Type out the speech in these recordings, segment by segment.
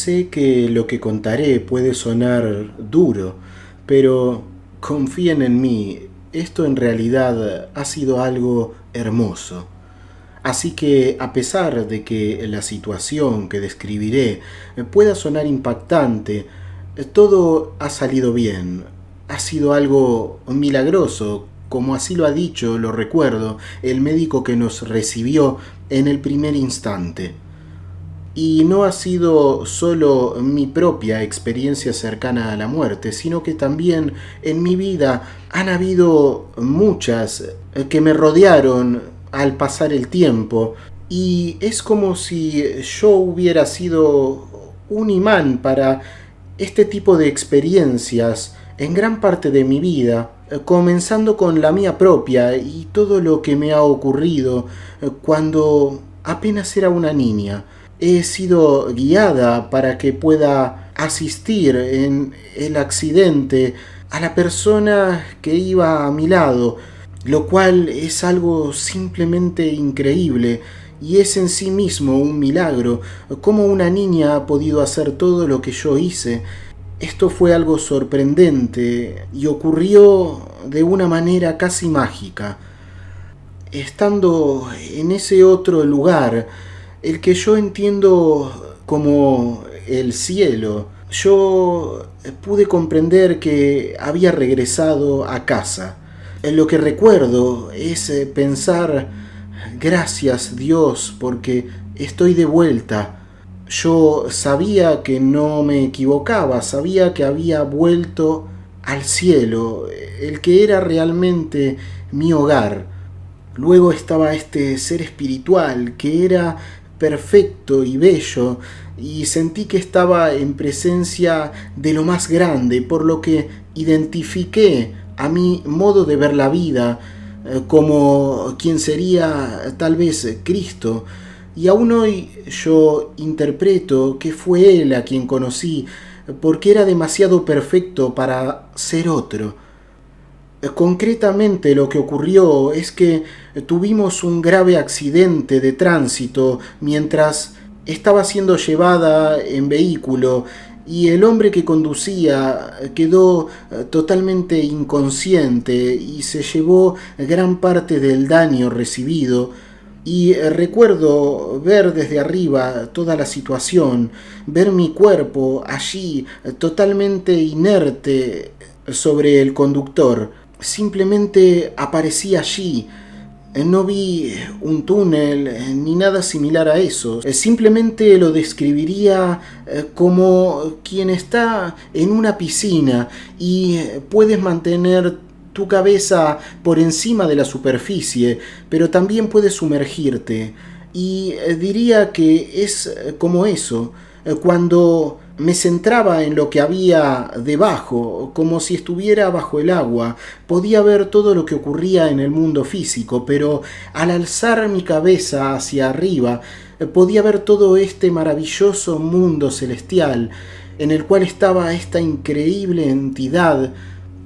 Sé que lo que contaré puede sonar duro, pero confíen en mí, esto en realidad ha sido algo hermoso. Así que a pesar de que la situación que describiré pueda sonar impactante, todo ha salido bien. Ha sido algo milagroso, como así lo ha dicho, lo recuerdo, el médico que nos recibió en el primer instante. Y no ha sido solo mi propia experiencia cercana a la muerte, sino que también en mi vida han habido muchas que me rodearon al pasar el tiempo. Y es como si yo hubiera sido un imán para este tipo de experiencias en gran parte de mi vida, comenzando con la mía propia y todo lo que me ha ocurrido cuando apenas era una niña. He sido guiada para que pueda asistir en el accidente a la persona que iba a mi lado, lo cual es algo simplemente increíble y es en sí mismo un milagro. Cómo una niña ha podido hacer todo lo que yo hice. Esto fue algo sorprendente y ocurrió de una manera casi mágica. Estando en ese otro lugar, el que yo entiendo como el cielo, yo pude comprender que había regresado a casa. Lo que recuerdo es pensar, gracias Dios, porque estoy de vuelta. Yo sabía que no me equivocaba, sabía que había vuelto al cielo, el que era realmente mi hogar. Luego estaba este ser espiritual que era perfecto y bello, y sentí que estaba en presencia de lo más grande, por lo que identifiqué a mi modo de ver la vida como quien sería tal vez Cristo. Y aún hoy yo interpreto que fue Él a quien conocí, porque era demasiado perfecto para ser otro. Concretamente lo que ocurrió es que tuvimos un grave accidente de tránsito mientras estaba siendo llevada en vehículo y el hombre que conducía quedó totalmente inconsciente y se llevó gran parte del daño recibido. Y recuerdo ver desde arriba toda la situación, ver mi cuerpo allí totalmente inerte sobre el conductor. Simplemente aparecí allí. No vi un túnel ni nada similar a eso. Simplemente lo describiría como quien está en una piscina y puedes mantener tu cabeza por encima de la superficie, pero también puedes sumergirte. Y diría que es como eso, cuando me centraba en lo que había debajo, como si estuviera bajo el agua. Podía ver todo lo que ocurría en el mundo físico, pero al alzar mi cabeza hacia arriba, podía ver todo este maravilloso mundo celestial, en el cual estaba esta increíble entidad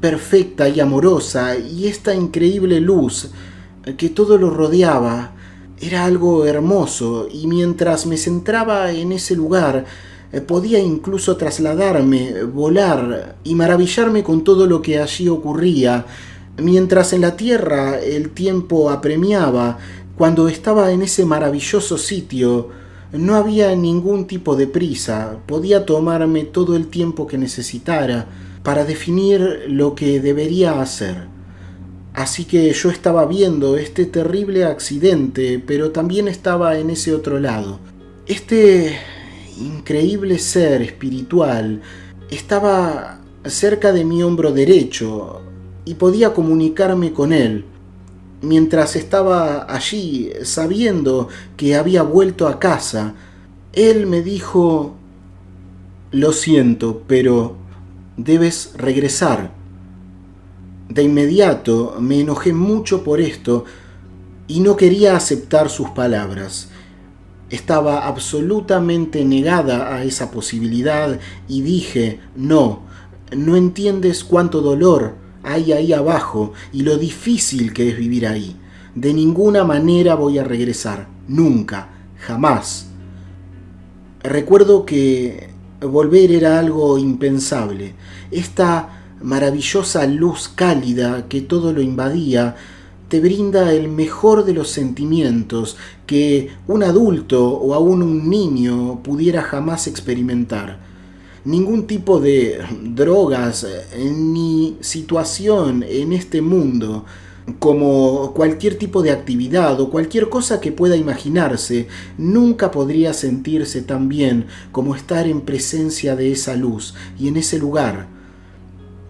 perfecta y amorosa, y esta increíble luz que todo lo rodeaba. Era algo hermoso, y mientras me centraba en ese lugar, podía incluso trasladarme, volar y maravillarme con todo lo que allí ocurría. Mientras en la tierra el tiempo apremiaba, cuando estaba en ese maravilloso sitio, no había ningún tipo de prisa. Podía tomarme todo el tiempo que necesitara para definir lo que debería hacer. Así que yo estaba viendo este terrible accidente, pero también estaba en ese otro lado. Este increíble ser espiritual estaba cerca de mi hombro derecho y podía comunicarme con él. Mientras estaba allí, sabiendo que había vuelto a casa, él me dijo: lo siento, pero debes regresar. De inmediato me enojé mucho por esto y no quería aceptar sus palabras. Estaba absolutamente negada a esa posibilidad y dije: no entiendes cuánto dolor hay ahí abajo y lo difícil que es vivir ahí. De ninguna manera voy a regresar, nunca, jamás. Recuerdo que volver era algo impensable. Esta maravillosa luz cálida que todo lo invadía te brinda el mejor de los sentimientos que un adulto o aún un niño pudiera jamás experimentar. Ningún tipo de drogas ni situación en este mundo, como cualquier tipo de actividad o cualquier cosa que pueda imaginarse, nunca podría sentirse tan bien como estar en presencia de esa luz y en ese lugar.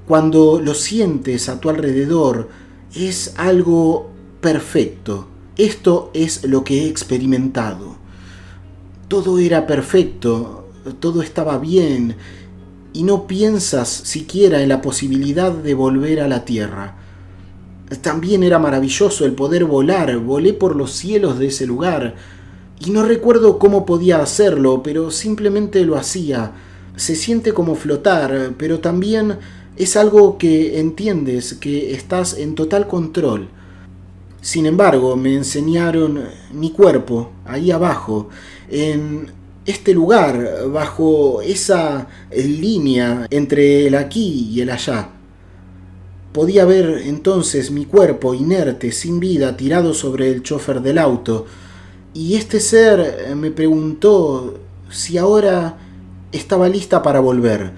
Cuando lo sientes a tu alrededor, es algo perfecto. Esto es lo que he experimentado. Todo era perfecto, todo estaba bien, y no piensas siquiera en la posibilidad de volver a la tierra. También era maravilloso el poder volar. Volé por los cielos de ese lugar, y no recuerdo cómo podía hacerlo, pero simplemente lo hacía. Se siente como flotar, pero también es algo que entiendes que estás en total control. Sin embargo, me enseñaron mi cuerpo ahí abajo, en este lugar, bajo esa línea entre el aquí y el allá. Podía ver entonces mi cuerpo inerte, sin vida, tirado sobre el chofer del auto, y este ser me preguntó si ahora estaba lista para volver,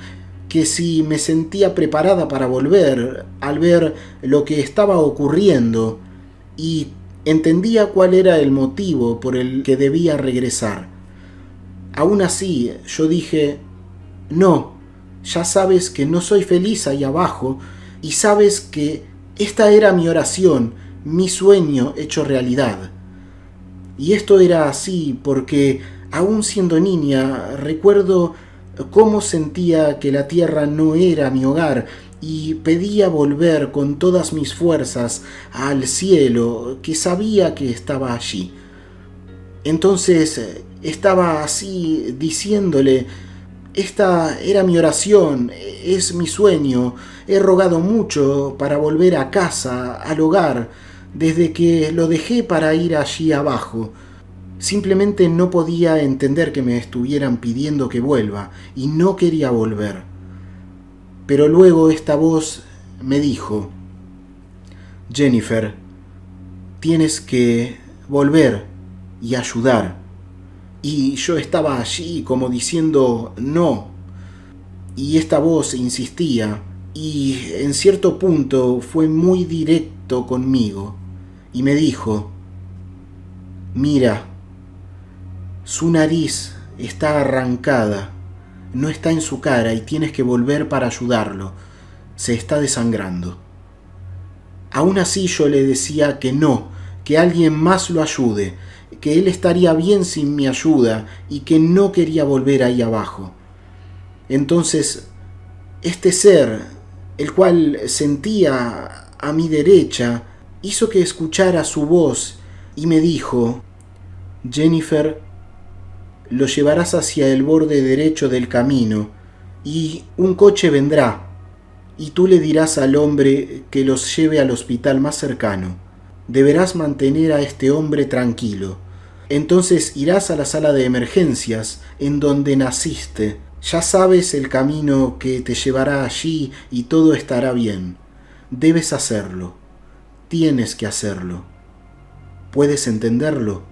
que si me sentía preparada para volver al ver lo que estaba ocurriendo, y entendía cuál era el motivo por el que debía regresar. Aún así, yo dije, no, ya sabes que no soy feliz ahí abajo, y sabes que esta era mi oración, mi sueño hecho realidad. Y esto era así porque, aún siendo niña, recuerdo cómo sentía que la tierra no era mi hogar y pedía volver con todas mis fuerzas al cielo que sabía que estaba allí. Entonces estaba así diciéndole, esta era mi oración, es mi sueño, he rogado mucho para volver a casa, al hogar, desde que lo dejé para ir allí abajo. Simplemente no podía entender que me estuvieran pidiendo que vuelva, y no quería volver. Pero luego esta voz me dijo, Jennifer, tienes que volver y ayudar. Y yo estaba allí como diciendo no. Y esta voz insistía, y en cierto punto fue muy directo conmigo, y me dijo, mira, su nariz está arrancada, no está en su cara y tienes que volver para ayudarlo, se está desangrando. Aún así yo le decía que no, que alguien más lo ayude, que él estaría bien sin mi ayuda y que no quería volver ahí abajo. Entonces, este ser, el cual sentía a mi derecha, hizo que escuchara su voz y me dijo, Jennifer, lo llevarás hacia el borde derecho del camino y un coche vendrá y tú le dirás al hombre que los lleve al hospital más cercano. Deberás mantener a este hombre tranquilo. Entonces irás a la sala de emergencias en donde naciste. Ya sabes el camino que te llevará allí y todo estará bien. Debes hacerlo. Tienes que hacerlo. ¿Puedes entenderlo?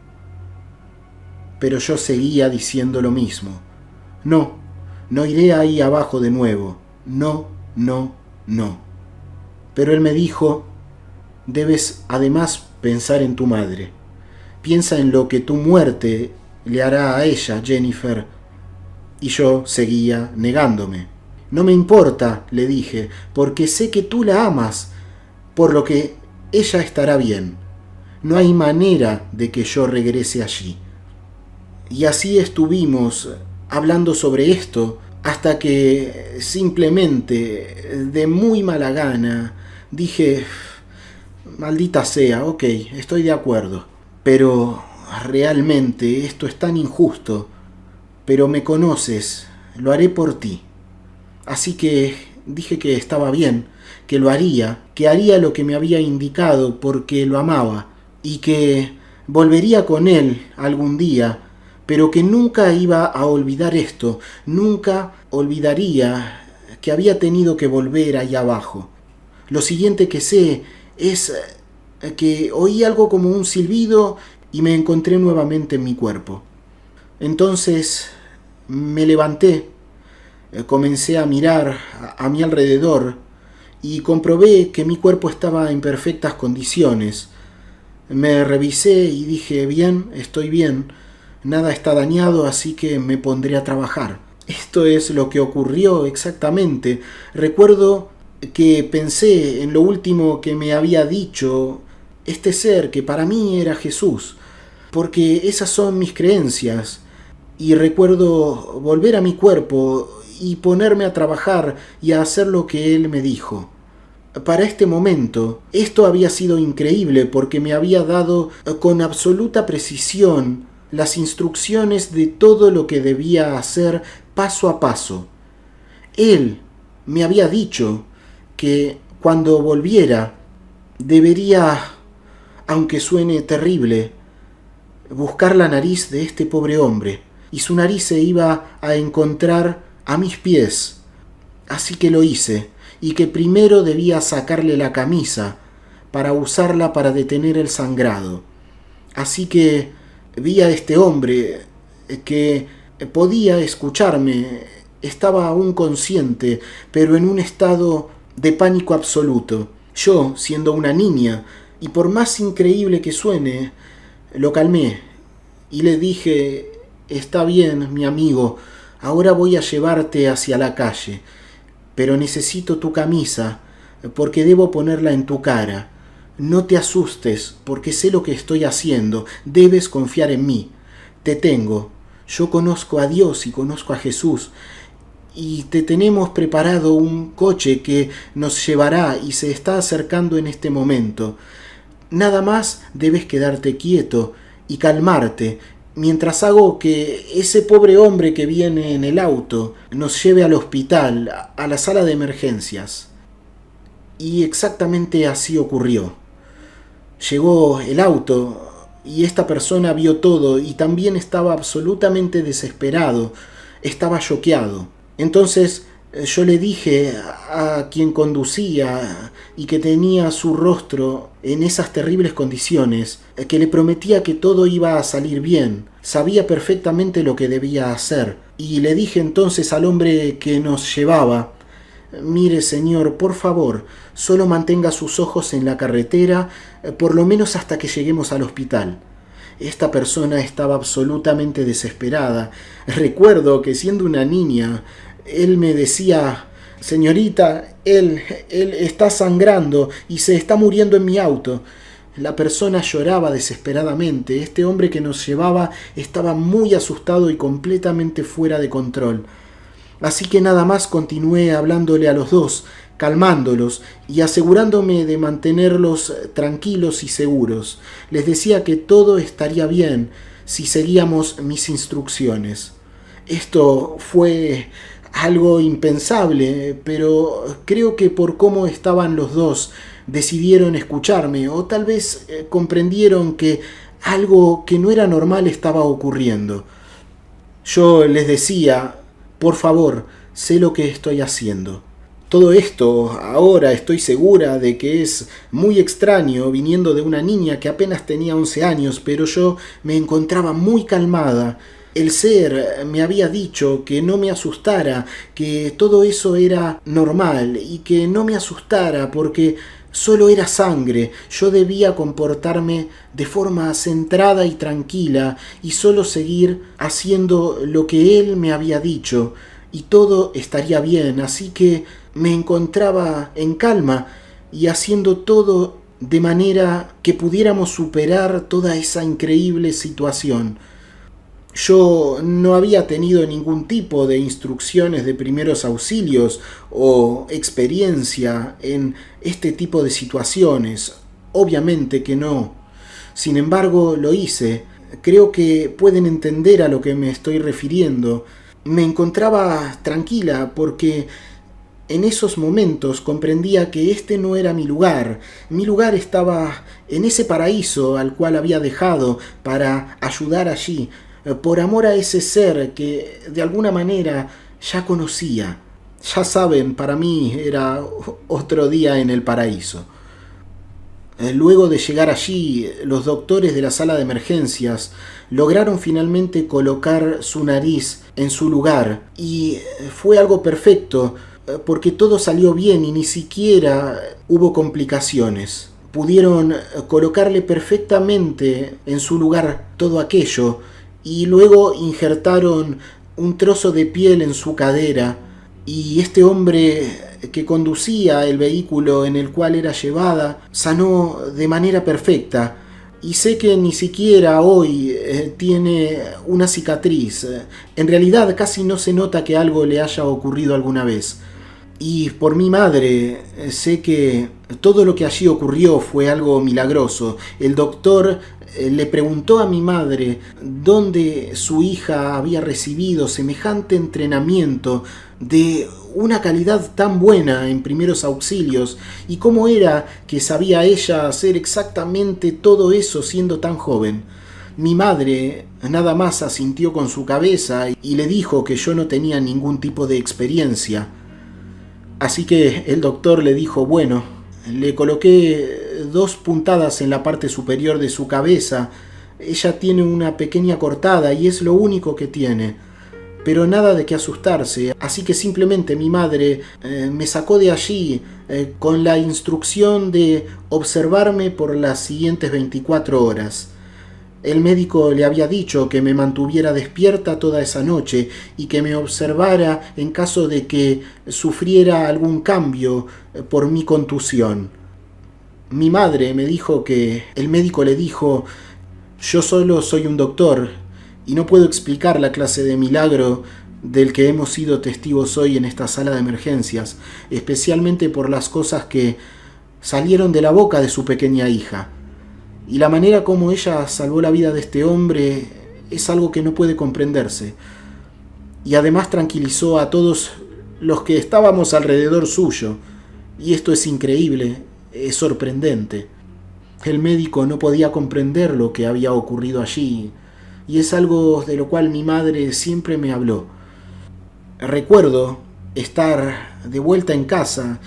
Pero yo seguía diciendo lo mismo. No, no iré ahí abajo de nuevo. No, no, no. Pero él me dijo, debes además pensar en tu madre. Piensa en lo que tu muerte le hará a ella, Jennifer. Y yo seguía negándome. No me importa, le dije, porque sé que tú la amas, por lo que ella estará bien. No hay manera de que yo regrese allí. Y así estuvimos hablando sobre esto hasta que simplemente, de muy mala gana, dije, maldita sea, ok, estoy de acuerdo, pero realmente esto es tan injusto, pero me conoces, lo haré por ti. Así que dije que estaba bien, que lo haría, que haría lo que me había indicado porque lo amaba y que volvería con él algún día, pero que nunca iba a olvidar esto, nunca olvidaría que había tenido que volver allá abajo. Lo siguiente que sé es que oí algo como un silbido y me encontré nuevamente en mi cuerpo. Entonces me levanté, comencé a mirar a mi alrededor y comprobé que mi cuerpo estaba en perfectas condiciones. Me revisé y dije, bien, estoy bien, nada está dañado, así que me pondré a trabajar. Esto es lo que ocurrió exactamente. Recuerdo que pensé en lo último que me había dicho este ser que para mí era Jesús, porque esas son mis creencias. Y recuerdo volver a mi cuerpo y ponerme a trabajar y a hacer lo que él me dijo. Para este momento, esto había sido increíble porque me había dado con absoluta precisión las instrucciones de todo lo que debía hacer paso a paso. Él me había dicho que cuando volviera debería, aunque suene terrible, buscar la nariz de este pobre hombre, y su nariz se iba a encontrar a mis pies. Así que lo hice, y que primero debía sacarle la camisa para usarla para detener el sangrado. Así que vi a este hombre que podía escucharme, estaba aún consciente, pero en un estado de pánico absoluto. Yo, siendo una niña, y por más increíble que suene, lo calmé y le dije, está bien, mi amigo, ahora voy a llevarte hacia la calle, pero necesito tu camisa porque debo ponerla en tu cara. No te asustes porque sé lo que estoy haciendo, debes confiar en mí. Te tengo, yo conozco a Dios y conozco a Jesús, y te tenemos preparado un coche que nos llevará y se está acercando en este momento. Nada más debes quedarte quieto y calmarte mientras hago que ese pobre hombre que viene en el auto nos lleve al hospital, a la sala de emergencias. Y exactamente así ocurrió. Llegó el auto y esta persona vio todo y también estaba absolutamente desesperado, estaba choqueado. Entonces yo le dije a quien conducía y que tenía su rostro en esas terribles condiciones, que le prometía que todo iba a salir bien. Sabía perfectamente lo que debía hacer. Y le dije entonces al hombre que nos llevaba, mire señor, por favor, solo mantenga sus ojos en la carretera, por lo menos hasta que lleguemos al hospital. Esta persona estaba absolutamente desesperada. Recuerdo que siendo una niña, él me decía, señorita, él está sangrando y se está muriendo en mi auto. La persona lloraba desesperadamente. Este hombre que nos llevaba estaba muy asustado y completamente fuera de control. Así que nada más continué hablándole a los dos, calmándolos y asegurándome de mantenerlos tranquilos y seguros. Les decía que todo estaría bien si seguíamos mis instrucciones. Esto fue algo impensable, pero creo que por cómo estaban los dos decidieron escucharme, o tal vez comprendieron que algo que no era normal estaba ocurriendo. Yo les decía, por favor, sé lo que estoy haciendo. Todo esto ahora estoy segura de que es muy extraño viniendo de una niña que apenas tenía 11 años, pero yo me encontraba muy calmada. El ser me había dicho que no me asustara, que todo eso era normal y que no me asustara porque solo era sangre. Yo debía comportarme de forma centrada y tranquila y solo seguir haciendo lo que él me había dicho y todo estaría bien. Así que me encontraba en calma y haciendo todo de manera que pudiéramos superar toda esa increíble situación. Yo no había tenido ningún tipo de instrucciones de primeros auxilios o experiencia en este tipo de situaciones. Obviamente que no. Sin embargo, lo hice. Creo que pueden entender a lo que me estoy refiriendo. Me encontraba tranquila porque en esos momentos comprendía que este no era mi lugar. Mi lugar estaba en ese paraíso al cual había dejado para ayudar allí por amor a ese ser que de alguna manera ya conocía. Ya saben, para mí era otro día en el paraíso. Luego de llegar allí, los doctores de la sala de emergencias lograron finalmente colocar su nariz en su lugar y fue algo perfecto porque todo salió bien y ni siquiera hubo complicaciones. Pudieron colocarle perfectamente en su lugar todo aquello y luego injertaron un trozo de piel en su cadera y este hombre que conducía el vehículo en el cual era llevada sanó de manera perfecta y sé que ni siquiera hoy tiene una cicatriz. En realidad casi no se nota que algo le haya ocurrido alguna vez. Y por mi madre sé que todo lo que allí ocurrió fue algo milagroso. El doctor le preguntó a mi madre dónde su hija había recibido semejante entrenamiento de una calidad tan buena en primeros auxilios y cómo era que sabía ella hacer exactamente todo eso siendo tan joven. Mi madre nada más asintió con su cabeza y le dijo que yo no tenía ningún tipo de experiencia. Así que el doctor le dijo, bueno, le coloqué 2 puntadas en la parte superior de su cabeza. Ella tiene una pequeña cortada y es lo único que tiene. Pero nada de qué asustarse. Así que simplemente mi madre me sacó de allí con la instrucción de observarme por las siguientes 24 horas. El médico le había dicho que me mantuviera despierta toda esa noche y que me observara en caso de que sufriera algún cambio por mi contusión. Mi madre me dijo que el médico le dijo: yo solo soy un doctor y no puedo explicar la clase de milagro del que hemos sido testigos hoy en esta sala de emergencias, especialmente por las cosas que salieron de la boca de su pequeña hija. Y la manera como ella salvó la vida de este hombre es algo que no puede comprenderse. Y además tranquilizó a todos los que estábamos alrededor suyo. Y esto es increíble, es sorprendente. El médico no podía comprender lo que había ocurrido allí. Y es algo de lo cual mi madre siempre me habló. Recuerdo estar de vuelta en casa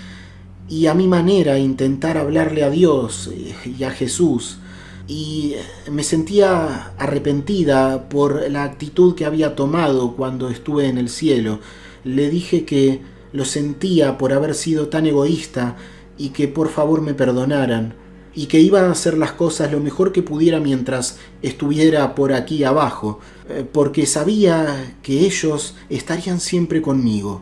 y a mi manera intentar hablarle a Dios y a Jesús. Y me sentía arrepentida por la actitud que había tomado cuando estuve en el cielo. Le dije que lo sentía por haber sido tan egoísta y que por favor me perdonaran y que iba a hacer las cosas lo mejor que pudiera mientras estuviera por aquí abajo, porque sabía que ellos estarían siempre conmigo.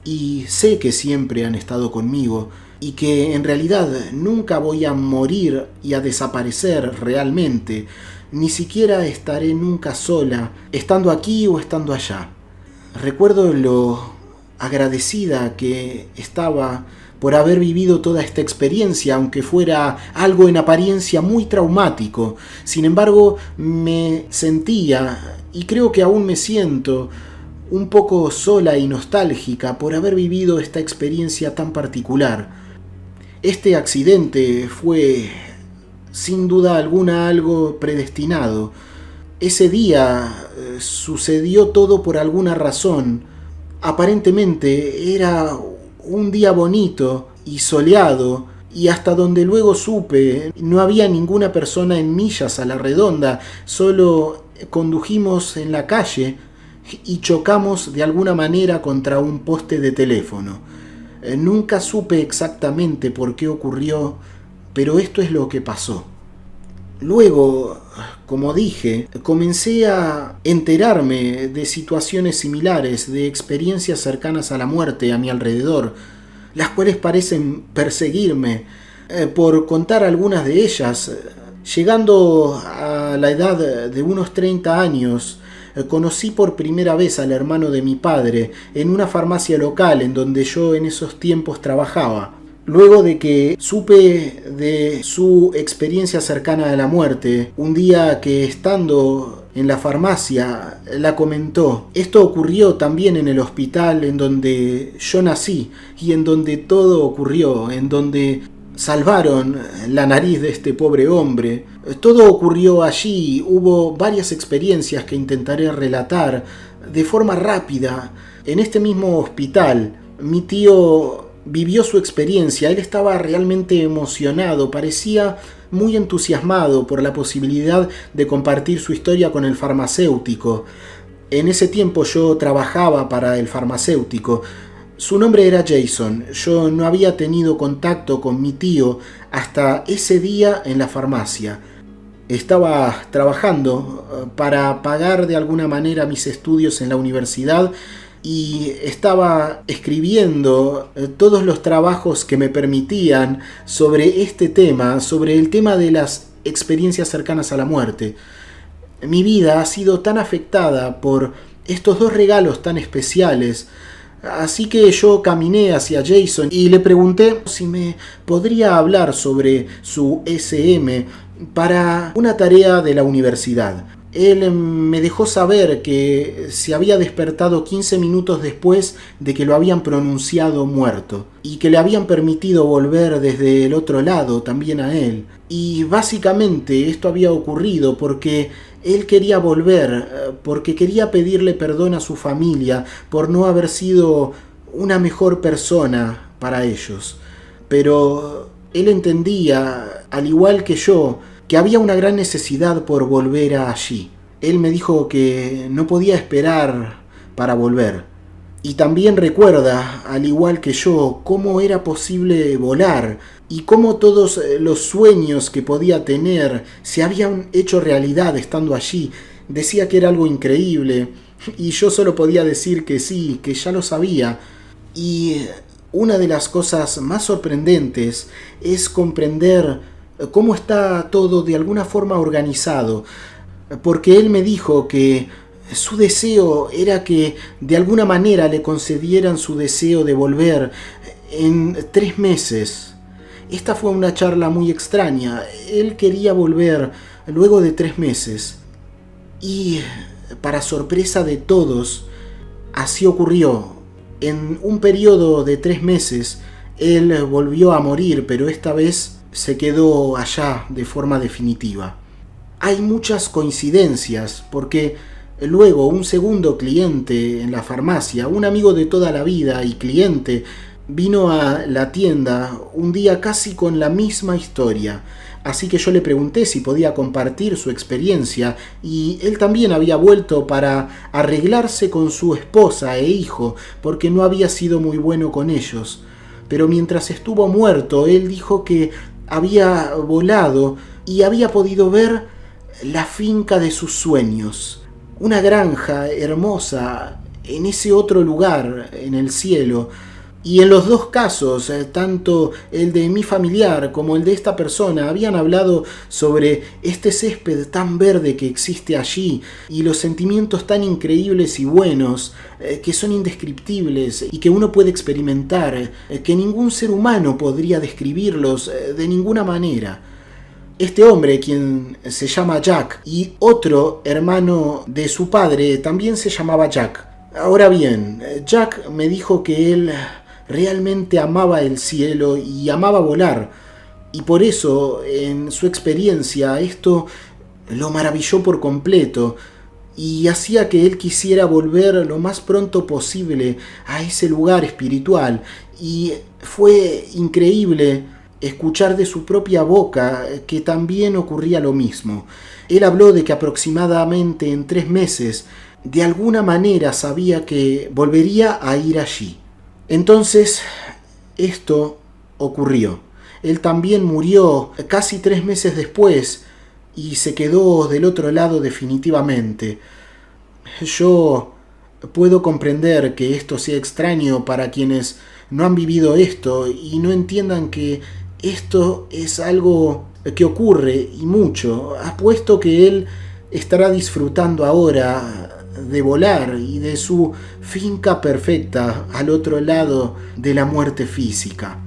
Y sé que siempre han estado conmigo y que en realidad nunca voy a morir y a desaparecer realmente, ni siquiera estaré nunca sola, estando aquí o estando allá. Recuerdo lo agradecida que estaba por haber vivido toda esta experiencia, aunque fuera algo en apariencia muy traumático. Sin embargo, me sentía, y creo que aún me siento, un poco sola y nostálgica por haber vivido esta experiencia tan particular. Este accidente fue, sin duda alguna, algo predestinado. Ese día sucedió todo por alguna razón. Aparentemente era un día bonito y soleado, y hasta donde luego supe, no había ninguna persona en millas a la redonda, solo condujimos en la calle y chocamos de alguna manera contra un poste de teléfono. Nunca supe exactamente por qué ocurrió, pero esto es lo que pasó. Luego, como dije, comencé a enterarme de situaciones similares, de experiencias cercanas a la muerte a mi alrededor, las cuales parecen perseguirme. Por contar algunas de ellas, llegando a la edad de unos 30 años, conocí por primera vez al hermano de mi padre en una farmacia local en donde yo en esos tiempos trabajaba. Luego de que supe de su experiencia cercana a la muerte, un día que estando en la farmacia la comentó. Esto ocurrió también en el hospital en donde yo nací y en donde todo ocurrió, en donde salvaron la nariz de este pobre hombre. Todo ocurrió allí, hubo varias experiencias que intentaré relatar de forma rápida. En este mismo hospital, mi tío vivió su experiencia, él estaba realmente emocionado, parecía muy entusiasmado por la posibilidad de compartir su historia con el farmacéutico. En ese tiempo yo trabajaba para el farmacéutico. Su nombre era Jason. Yo no había tenido contacto con mi tío hasta ese día en la farmacia. Estaba trabajando para pagar de alguna manera mis estudios en la universidad y estaba escribiendo todos los trabajos que me permitían sobre este tema, sobre el tema de las experiencias cercanas a la muerte. Mi vida ha sido tan afectada por estos dos regalos tan especiales. Así que yo caminé hacia Jason y le pregunté si me podría hablar sobre su SM para una tarea de la universidad. Él me dejó saber que se había despertado 15 minutos después de que lo habían pronunciado muerto y que le habían permitido volver desde el otro lado también a él. Y básicamente esto había ocurrido porque él quería volver, porque quería pedirle perdón a su familia por no haber sido una mejor persona para ellos. Pero él entendía, al igual que yo, que había una gran necesidad por volver allí. Él me dijo que no podía esperar para volver. Y también recuerda, al igual que yo, cómo era posible volar y cómo todos los sueños que podía tener se habían hecho realidad estando allí. Decía que era algo increíble y yo solo podía decir que sí, que ya lo sabía. Y una de las cosas más sorprendentes es comprender cómo está todo de alguna forma organizado, porque él me dijo que su deseo era que de alguna manera le concedieran su deseo de volver en 3 meses. Esta fue una charla muy extraña. Él quería volver luego de 3 meses. Y para sorpresa de todos, así ocurrió. En un periodo de 3 meses, él volvió a morir, pero esta vez se quedó allá de forma definitiva. Hay muchas coincidencias, porque luego un segundo cliente en la farmacia, un amigo de toda la vida y cliente, vino a la tienda un día casi con la misma historia. Así que yo le pregunté si podía compartir su experiencia y él también había vuelto para arreglarse con su esposa e hijo porque no había sido muy bueno con ellos. Pero mientras estuvo muerto, él dijo que había volado y había podido ver la finca de sus sueños. Una granja hermosa en ese otro lugar, en el cielo. Y en los dos casos, tanto el de mi familiar como el de esta persona, habían hablado sobre este césped tan verde que existe allí y los sentimientos tan increíbles y buenos que son indescriptibles y que uno puede experimentar, que ningún ser humano podría describirlos de ninguna manera. Este hombre, quien se llama Jack, y otro hermano de su padre también se llamaba Jack. Ahora bien, Jack me dijo que él realmente amaba el cielo y amaba volar, y por eso en su experiencia esto lo maravilló por completo y hacía que él quisiera volver lo más pronto posible a ese lugar espiritual. Y fue increíble escuchar de su propia boca que también ocurría lo mismo. Él habló de que aproximadamente en 3 meses de alguna manera sabía que volvería a ir allí. Entonces, esto ocurrió. Él también murió casi 3 meses después y se quedó del otro lado definitivamente. Yo puedo comprender que esto sea extraño para quienes no han vivido esto y no entiendan que esto es algo que ocurre y mucho. Apuesto que él estará disfrutando ahora de volar y de su finca perfecta al otro lado de la muerte física.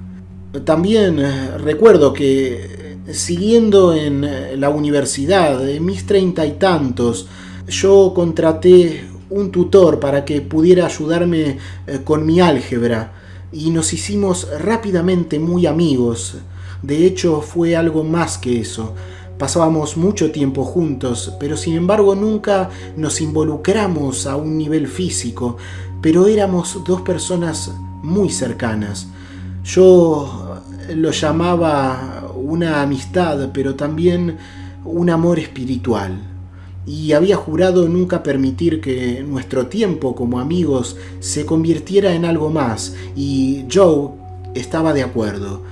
También recuerdo que siguiendo en la universidad, en mis 30 y tantos, yo contraté un tutor para que pudiera ayudarme con mi álgebra y nos hicimos rápidamente muy amigos. De hecho, fue algo más que eso. Pasábamos mucho tiempo juntos, pero sin embargo nunca nos involucramos a un nivel físico, pero éramos dos personas muy cercanas. Yo lo llamaba una amistad, pero también un amor espiritual. Y había jurado nunca permitir que nuestro tiempo como amigos se convirtiera en algo más, y Joe estaba de acuerdo.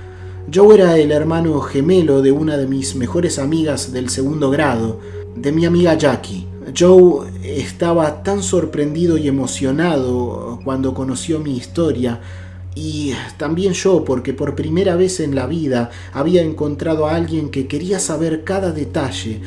Joe era el hermano gemelo de una de mis mejores amigas del segundo grado, de mi amiga Jackie. Joe estaba tan sorprendido y emocionado cuando conoció mi historia, y también yo, porque por primera vez en la vida había encontrado a alguien que quería saber cada detalle,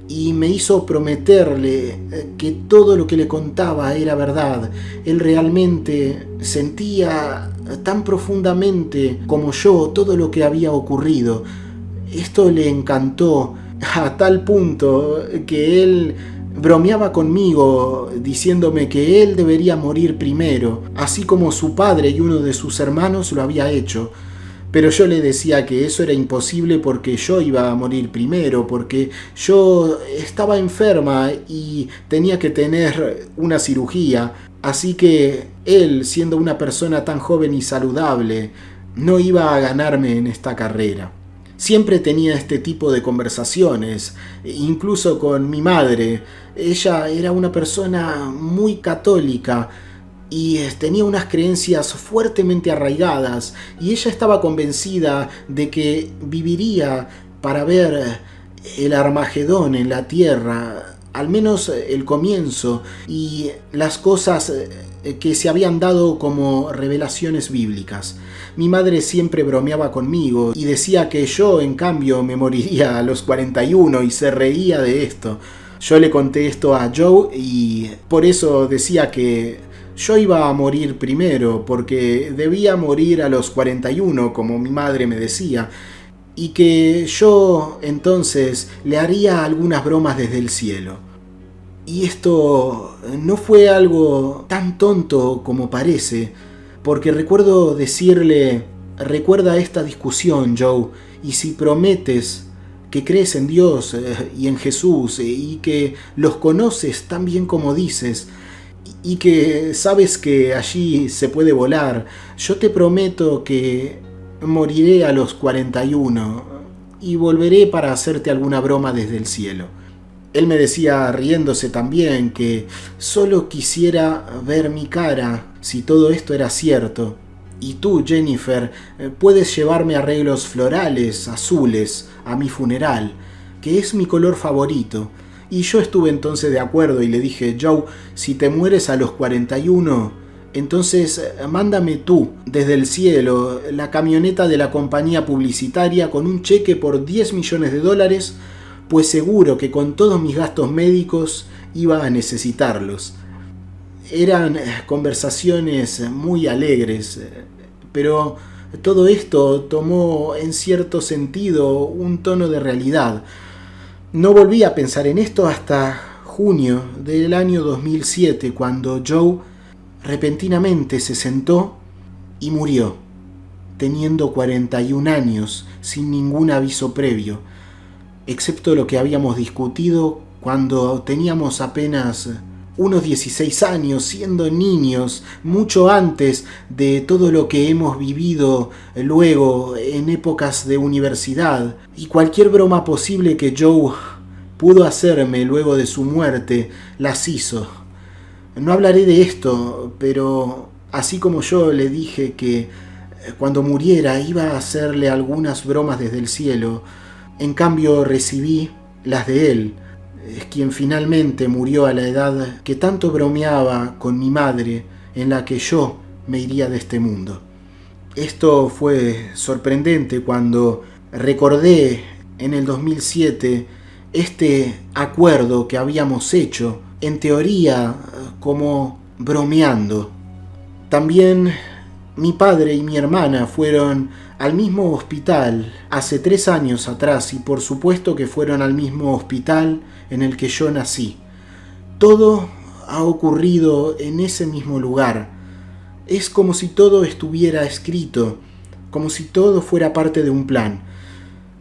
y me hizo prometerle que todo lo que le contaba era verdad. Él realmente sentía tan profundamente como yo todo lo que había ocurrido. Esto le encantó a tal punto que él bromeaba conmigo diciéndome que él debería morir primero, así como su padre y uno de sus hermanos lo había hecho. Pero yo le decía que eso era imposible porque yo iba a morir primero, porque yo estaba enferma y tenía que tener una cirugía. Así que él, siendo una persona tan joven y saludable, no iba a ganarme en esta carrera. Siempre tenía este tipo de conversaciones, incluso con mi madre. Ella era una persona muy católica y tenía unas creencias fuertemente arraigadas, y ella estaba convencida de que viviría para ver el Armagedón en la tierra, al menos el comienzo, y las cosas que se habían dado como revelaciones bíblicas. Mi madre siempre bromeaba conmigo y decía que yo, en cambio, me moriría a los 41 y se reía de esto. Yo le conté esto a Joe y por eso decía que yo iba a morir primero, porque debía morir a los 41, como mi madre me decía, y que yo entonces le haría algunas bromas desde el cielo. Y esto no fue algo tan tonto como parece, porque recuerdo decirle: recuerda esta discusión, Joe, y si prometes que crees en Dios y en Jesús y que los conoces tan bien como dices, y que sabes que allí se puede volar, yo te prometo que moriré a los 41 y volveré para hacerte alguna broma desde el cielo. Él me decía, riéndose también, que solo quisiera ver mi cara si todo esto era cierto. Y tú, Jennifer, puedes llevarme arreglos florales azules a mi funeral, que es mi color favorito. Y yo estuve entonces de acuerdo y le dije: Joe, si te mueres a los 41, entonces mándame tú desde el cielo la camioneta de la compañía publicitaria con un cheque por $10 millones, pues seguro que con todos mis gastos médicos iba a necesitarlos. Eran conversaciones muy alegres, pero todo esto tomó en cierto sentido un tono de realidad. No volví a pensar en esto hasta junio del año 2007, cuando Joe repentinamente se sentó y murió, teniendo 41 años, sin ningún aviso previo, excepto lo que habíamos discutido cuando teníamos apenas unos 16 años, siendo niños, mucho antes de todo lo que hemos vivido luego en épocas de universidad, y cualquier broma posible que Joe pudo hacerme luego de su muerte, las hizo. No hablaré de esto, pero así como yo le dije que cuando muriera iba a hacerle algunas bromas desde el cielo, en cambio recibí las de él, quien finalmente murió a la edad que tanto bromeaba con mi madre, en la que yo me iría de este mundo. Esto fue sorprendente cuando recordé en el 2007 este acuerdo que habíamos hecho, en teoría como bromeando. También mi padre y mi hermana fueron al mismo hospital hace 3 años atrás, y por supuesto que fueron al mismo hospital en el que yo nací. Todo ha ocurrido en ese mismo lugar. Es como si todo estuviera escrito, como si todo fuera parte de un plan.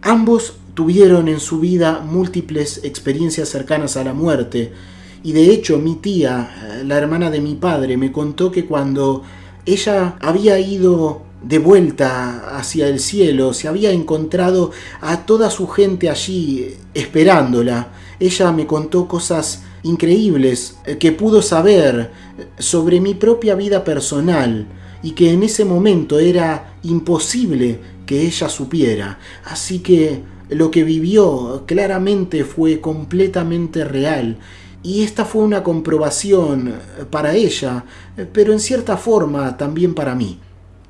Ambos tuvieron en su vida múltiples experiencias cercanas a la muerte, y de hecho mi tía, la hermana de mi padre, me contó que cuando ella había ido de vuelta hacia el cielo, se había encontrado a toda su gente allí esperándola. Ella me contó cosas increíbles que pudo saber sobre mi propia vida personal y que en ese momento era imposible que ella supiera. Así que lo que vivió claramente fue completamente real. Y esta fue una comprobación para ella, pero en cierta forma también para mí.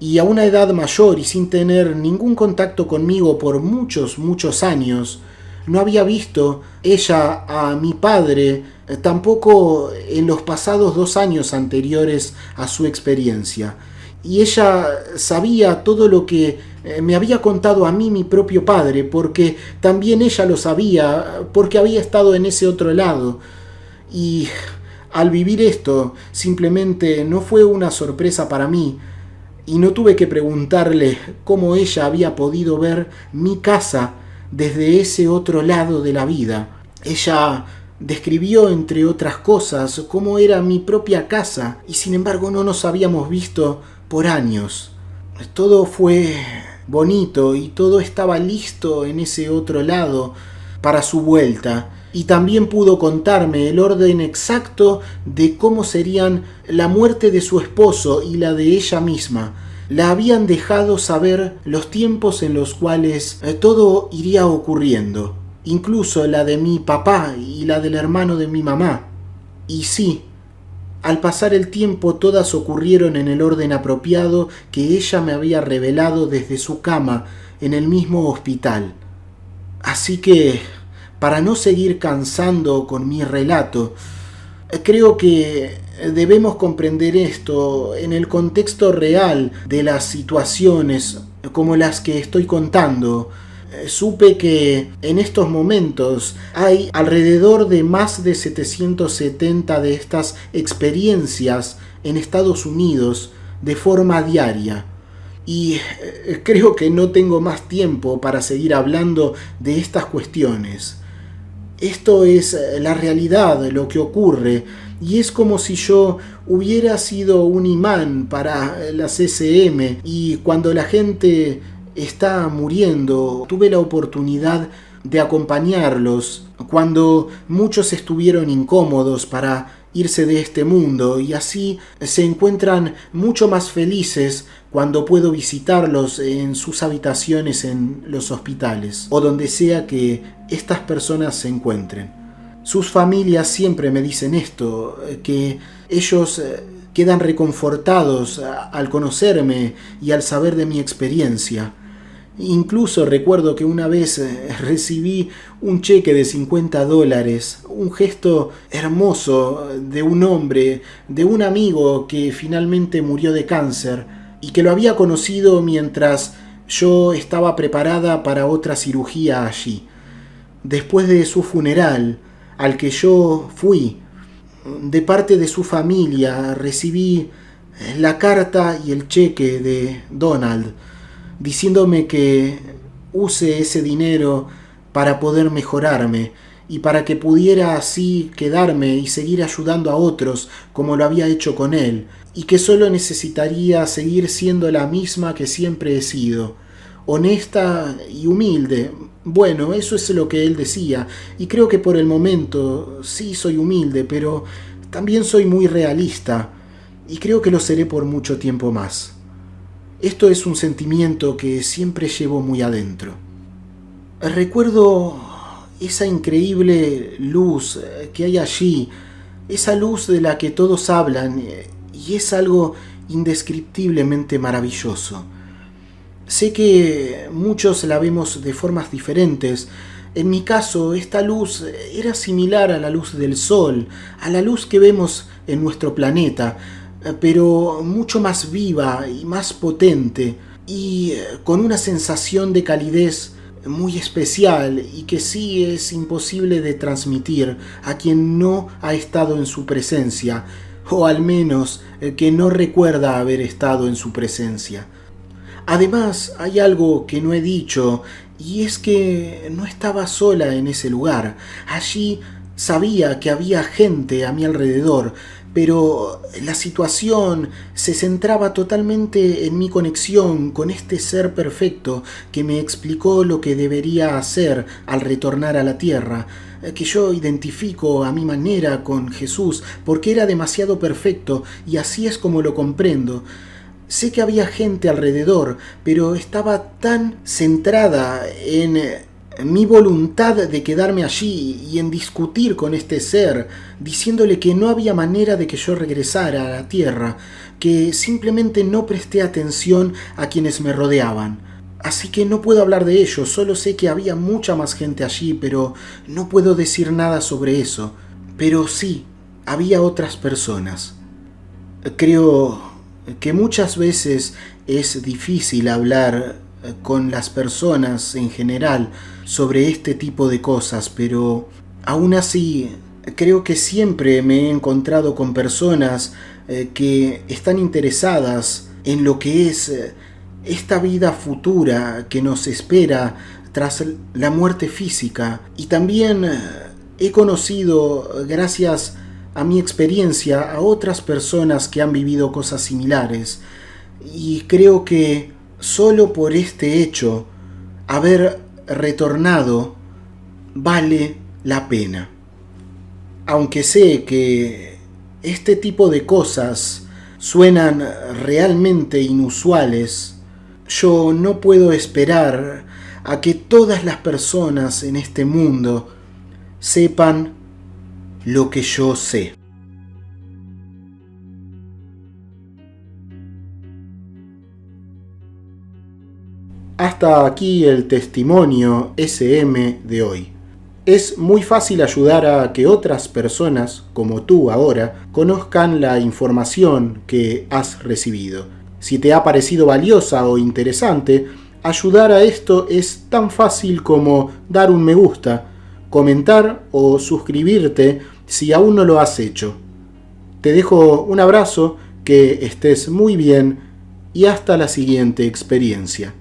Y a una edad mayor y sin tener ningún contacto conmigo por muchos años, no había visto ella a mi padre tampoco en los pasados 2 años anteriores a su experiencia. Y ella sabía todo lo que me había contado a mí mi propio padre, porque también ella lo sabía, porque había estado en ese otro lado. Y al vivir esto, simplemente no fue una sorpresa para mí, y no tuve que preguntarle cómo ella había podido ver mi casa desde ese otro lado de la vida. Ella describió, entre otras cosas, cómo era mi propia casa, y sin embargo no nos habíamos visto por años. Todo fue bonito y todo estaba listo en ese otro lado para su vuelta. Y también pudo contarme el orden exacto de cómo serían la muerte de su esposo y la de ella misma. La habían dejado saber los tiempos en los cuales todo iría ocurriendo, incluso la de mi papá y la del hermano de mi mamá. Y sí, al pasar el tiempo todas ocurrieron en el orden apropiado que ella me había revelado desde su cama en el mismo hospital. Así que, para no seguir cansando con mi relato, creo que debemos comprender esto en el contexto real de las situaciones como las que estoy contando. Supe que en estos momentos hay alrededor de más de 770 de estas experiencias en Estados Unidos de forma diaria. Y creo que no tengo más tiempo para seguir hablando de estas cuestiones. Esto es la realidad, lo que ocurre, y es como si yo hubiera sido un imán para la CCM y cuando la gente está muriendo tuve la oportunidad de acompañarlos cuando muchos estuvieron incómodos para irse de este mundo y así se encuentran mucho más felices cuando puedo visitarlos en sus habitaciones en los hospitales o donde sea que estas personas se encuentren. Sus familias siempre me dicen esto, que ellos quedan reconfortados al conocerme y al saber de mi experiencia. Incluso recuerdo que una vez recibí un cheque de $50, un gesto hermoso de un hombre, de un amigo que finalmente murió de cáncer y que lo había conocido mientras yo estaba preparada para otra cirugía allí. Después de su funeral, al que yo fui, de parte de su familia recibí la carta y el cheque de Donald, diciéndome que use ese dinero para poder mejorarme y para que pudiera así quedarme y seguir ayudando a otros como lo había hecho con él, y que solo necesitaría seguir siendo la misma que siempre he sido, honesta y humilde. Bueno, eso es lo que él decía, y creo que por el momento sí soy humilde, pero también soy muy realista, y creo que lo seré por mucho tiempo más. Esto es un sentimiento que siempre llevo muy adentro. Recuerdo esa increíble luz que hay allí, esa luz de la que todos hablan, y es algo indescriptiblemente maravilloso. Sé que muchos la vemos de formas diferentes. En mi caso, esta luz era similar a la luz del sol, a la luz que vemos en nuestro planeta, pero mucho más viva y más potente, y con una sensación de calidez muy especial y que sí es imposible de transmitir a quien no ha estado en su presencia, o al menos que no recuerda haber estado en su presencia. Además, hay algo que no he dicho, Y es que no estaba sola en ese lugar. Allí sabía que había gente a mi alrededor, pero la situación se centraba totalmente en mi conexión con este ser perfecto que me explicó lo que debería hacer al retornar a la tierra, que yo identifico a mi manera con Jesús porque era demasiado perfecto y así es como lo comprendo. Sé que había gente alrededor, pero estaba tan centrada en mi voluntad de quedarme allí y en discutir con este ser, diciéndole que no había manera de que yo regresara a la tierra, que simplemente no presté atención a quienes me rodeaban. Así que no puedo hablar de ello, solo sé que había mucha más gente allí, pero no puedo decir nada sobre eso. Pero sí, había otras personas. Creo que muchas veces es difícil hablar con las personas en general sobre este tipo de cosas, pero aún así creo que siempre me he encontrado con personas que están interesadas en lo que es esta vida futura que nos espera tras la muerte física. Y también he conocido, gracias a mi experiencia, a otras personas que han vivido cosas similares. Y creo que solo por este hecho, haber retornado vale la pena. Aunque sé que este tipo de cosas suenan realmente inusuales, yo no puedo esperar a que todas las personas en este mundo sepan lo que yo sé. Hasta aquí el testimonio SM de hoy. Es muy fácil ayudar a que otras personas, como tú ahora, conozcan la información que has recibido. Si te ha parecido valiosa o interesante, ayudar a esto es tan fácil como dar un me gusta, comentar o suscribirte si aún no lo has hecho. Te dejo un abrazo, que estés muy bien y hasta la siguiente experiencia.